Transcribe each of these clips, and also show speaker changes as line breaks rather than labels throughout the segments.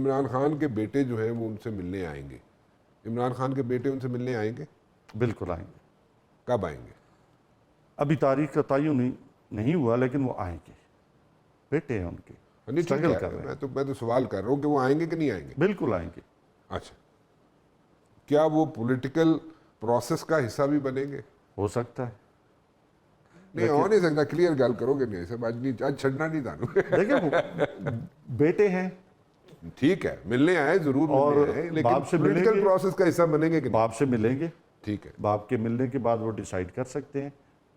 عمران خان کے بیٹے جو ہیں وہ ان سے ملنے آئیں گے. عمران خان کے بیٹے ان سے ملنے آئیں گے؟
بالکل آئیں گے.
کب آئیں گے؟
ابھی تاریخ کا تعین نہیں ہوا، لیکن وہ آئیں گے. بیٹے ہیں ان کے، اسٹرگل کر رہے ہیں.
میں تو سوال کر رہا ہوں کہ وہ آئیں گے کہ نہیں آئیں گے؟
بالکل آئیں گے.
اچھا، کیا وہ پولیٹیکل پروسیس کا حصہ بھی بنیں گے؟
ہو سکتا ہے.
نہیں ہو نہیں سکتا، کلیئر گل کرو گے نہیں سب آج چھڑنا نہیں تھانو.
دیکھیں وہ بیٹے ہیں،
ٹھیک ہے ملنے آئے ضرور ملنے آئے، لیکن
باپ سے ملیں
پولیٹیکل
گے.
پروسیس کا حصہ بنیں گے کہ نہیں؟
باپ سے ملیں گے.
ٹھیک ہے.
باپ کے ملنے کے بعد وہ ڈیسائیڈ کر سکتے ہیں.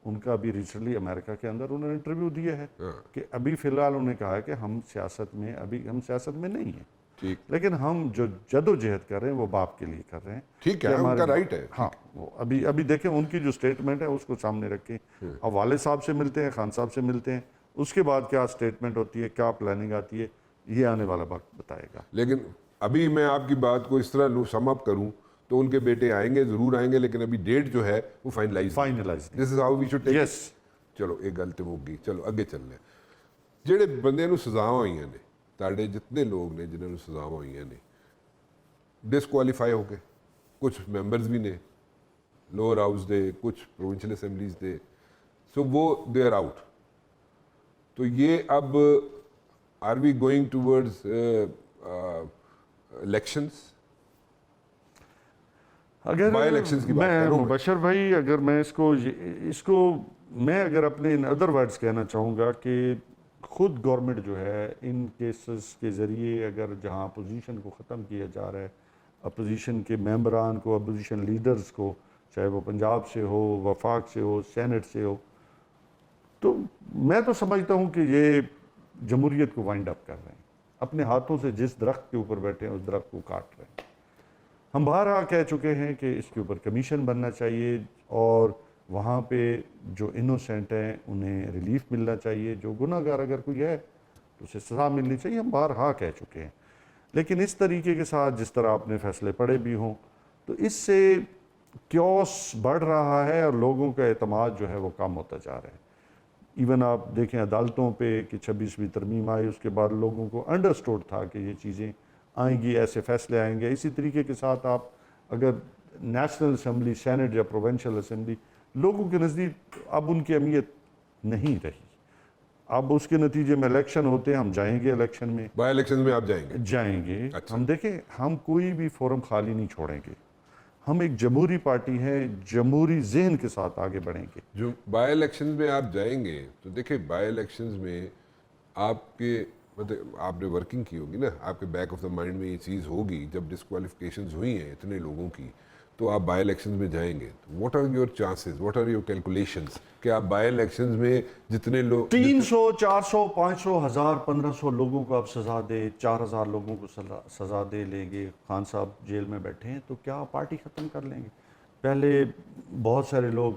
ان کا ابھی ریسنٹلی امریکہ کے اندر انہوں نے انٹرویو دیا ہے کہ ابھی فی الحال انہوں نے کہا ہے کہ ہم سیاست میں نہیں ہیں،
ٹھیک،
لیکن ہم جو جد و جہد کر رہے ہیں وہ باپ کے لیے کر رہے ہیں.
ٹھیک ہے، ان کا رائٹ ہے.
ہاں، وہ ابھی دیکھیں ان کی جو سٹیٹمنٹ ہے اس کو سامنے رکھیں. اب والد صاحب سے ملتے ہیں، خان صاحب سے ملتے ہیں، اس کے بعد کیا سٹیٹمنٹ ہوتی ہے، کیا پلاننگ آتی ہے، یہ آنے والا وقت بتائے گا.
لیکن ابھی میں آپ کی بات کو اس طرح سم اپ کروں تو ان کے بیٹے آئیں گے، ضرور آئیں گے، لیکن ابھی ڈیٹ جو ہے وہ finalize. This is how we should take.
Yes.
چلو ایک گل تو ہو گئی، چلو اگے چلنے. جہے بندے نو سزا ہوئی نے، تاڑے جتنے لوگ نے جنہوں نے سزا ہوئی نے، ڈسکوالیفائی ہو گئے. کچھ ممبرز بھی نے لوور ہاؤس دے، کچھ پروونشل اسمبلیز دے، سو وہ دے آر آؤٹ. تو یہ اب are we going towards elections?
اگر
بائی الیکشنز کی بات
میں
کروں
مبشر بھائی، اگر میں اس کو میں اگر اپنے ان ادر ورڈز کہنا چاہوں گا کہ خود گورنمنٹ جو ہے ان کیسز کے ذریعے اگر جہاں اپوزیشن کو ختم کیا جا رہا ہے، اپوزیشن کے ممبران کو، اپوزیشن لیڈرز کو، چاہے وہ پنجاب سے ہو، وفاق سے ہو، سینٹ سے ہو، تو میں تو سمجھتا ہوں کہ یہ جمہوریت کو وائنڈ اپ کر رہے ہیں. اپنے ہاتھوں سے جس درخت کے اوپر بیٹھے ہیں اس درخت کو کاٹ رہے ہیں. ہم بارہا کہہ چکے ہیں کہ اس کے اوپر کمیشن بننا چاہیے اور وہاں پہ جو انوسینٹ ہیں انہیں ریلیف ملنا چاہیے. جو گناہ گار اگر کوئی ہے تو اسے سزا ملنی چاہیے. ہم بارہا کہہ چکے ہیں. لیکن اس طریقے کے ساتھ جس طرح آپ نے فیصلے پڑھے بھی ہوں تو اس سے کیوس بڑھ رہا ہے اور لوگوں کا اعتماد جو ہے وہ کم ہوتا جا رہا ہے. ایون آپ دیکھیں عدالتوں پہ کہ 26ویں ترمیم آئی، اس کے بعد لوگوں کو انڈرسٹوڈ تھا کہ یہ چیزیں آئیں گی، ایسے فیصلے آئیں گے. اسی طریقے کے ساتھ آپ اگر نیشنل اسمبلی، سینٹ یا پروونشل اسمبلی، لوگوں کے نزدیک اب ان کی اہمیت نہیں رہی. اب اس کے نتیجے میں الیکشن ہوتے ہیں، ہم جائیں گے الیکشن میں.
بائی الیکشن میں آپ جائیں گے؟
ہم دیکھیں، ہم کوئی بھی فورم خالی نہیں چھوڑیں گے. ہم ایک جمہوری پارٹی ہیں، جمہوری ذہن کے ساتھ آگے بڑھیں گے.
جو بائی الیکشنز میں آپ جائیں گے تو دیکھیں بائی الیکشنز میں آپ کے مطلب آپ نے ورکنگ کی ہوگی نا، آپ کے بیک آف دا مائنڈ میں یہ چیز ہوگی جب ڈسکوالیفیکیشنز ہوئی ہیں اتنے لوگوں کی تو آپ بائی الیکشنز میں جائیں گے. What are your chances, what are your calculations کہ آپ بائی الیکشنز میں جتنے لوگ
300 400 500 1000 1500 لوگوں کو آپ سزا دے، 4000 لوگوں کو سزا دے لیں گے. خان صاحب جیل میں بیٹھے ہیں تو کیا پارٹی ختم کر لیں گے؟ پہلے بہت سارے لوگ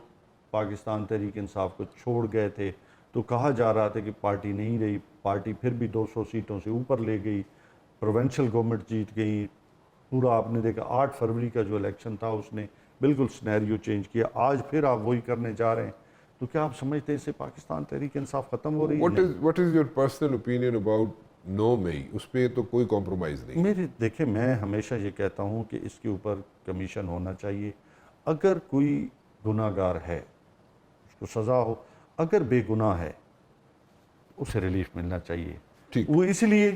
پاکستان تحریک انصاف کو چھوڑ گئے تھے تو کہا جا رہا تھا کہ پارٹی نہیں رہی. پارٹی پھر بھی 200 سیٹوں سے اوپر لے گئی، پروونشل گورنمنٹ جیت گئی. پورا آپ نے دیکھا 8 فروری کا جو الیکشن تھا اس نے بالکل سنیریو چینج کیا. آج پھر آپ وہی کرنے جا رہے ہیں تو کیا آپ سمجھتے ہیں اس سے پاکستان تحریک انصاف ختم ہو رہی ہے؟
What is your personal opinion about نو مئی؟ اس پہ تو کوئی کمپرومائز نہیں.
دیکھیں میں ہمیشہ یہ کہتا ہوں کہ اس کے اوپر کمیشن ہونا چاہیے. اگر کوئی گناہ گار ہے اس کو سزا ہو، اگر بے گناہ ہے اسے ریلیف ملنا چاہیے. وہ اس لیے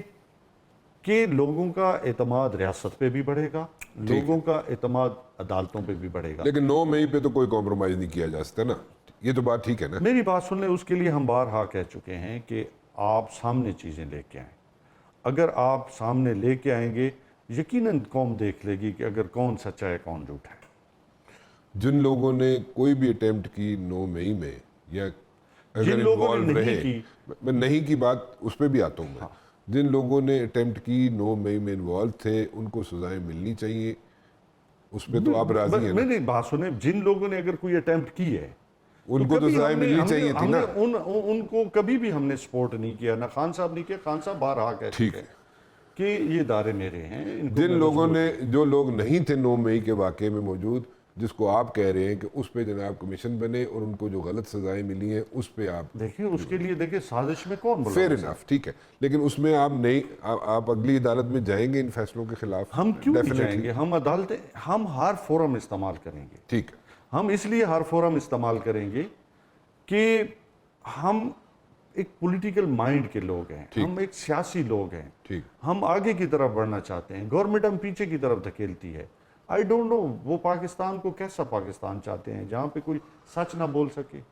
کہ لوگوں کا اعتماد ریاست پہ بھی بڑھے گا، لوگوں کا اعتماد عدالتوں پہ بھی بڑھے گا.
لیکن 9 مئی پہ تو کوئی کمپرومائز نہیں کیا جا سکتا نا، یہ تو بات ٹھیک ہے نا؟
میری بات سن لیں، اس کے لیے ہم بارہا کہہ چکے ہیں کہ آپ سامنے چیزیں لے کے آئیں. اگر آپ سامنے لے کے آئیں گے یقیناً قوم دیکھ لے گی کہ اگر کون سچا ہے کون جھوٹا ہے.
جن لوگوں نے کوئی بھی اٹیمپٹ کی 9 مئی میں یا اگر انوالو رہے، میں نہیں کی بات اس پہ بھی آتا ہوں میں، جن لوگوں نے اٹیمپٹ کی 9 مئی میں انوالو تھے ان کو سزائیں ملنی چاہیے. اس پہ تو آپ راضی ہیں نا؟
میں بات سنیں، جن لوگوں نے اگر کوئی اٹیمپٹ کی ہے
ان کو تو سزائیں ملنی چاہیے تھی نا.
ان کو کبھی بھی ہم نے سپورٹ نہیں کیا، نہ خان صاحب نہیں کیا. خان صاحب بارہا کہتے ہیں کہ یہ ادارے میرے ہیں.
جن لوگوں نے، جو لوگ نہیں تھے 9 مئی کے واقعے میں موجود، جس کو آپ کہہ رہے ہیں کہ اس پہ جناب کمیشن بنے اور ان کو جو غلط سزائیں ملی ہیں اس پہ آپ
دیکھیں اس کے لیے دیکھیں سازش میں کون بولا
فیئر انف ٹھیک ہے، لیکن اس میں آپ نہیں آپ اگلی عدالت میں جائیں گے ان فیصلوں کے خلاف؟
ہم کیوں نہیں
Definitely.
جائیں گے؟ ہم عدالتیں ہم ہر فورم استعمال کریں گے.
ٹھیک ہے،
ہم اس لیے ہر فورم استعمال کریں گے کہ ہم ایک پولیٹیکل مائنڈ کے لوگ ہیں، ہم ایک سیاسی لوگ ہیں،
ٹھیک
ہم آگے کی طرف بڑھنا چاہتے ہیں. گورنمنٹ ہم پیچھے کی طرف دھکیلتی ہے. آئی ڈونٹ نو وہ پاکستان کو کیسا پاکستان چاہتے ہیں جہاں پہ کوئی سچ نہ بول سکے.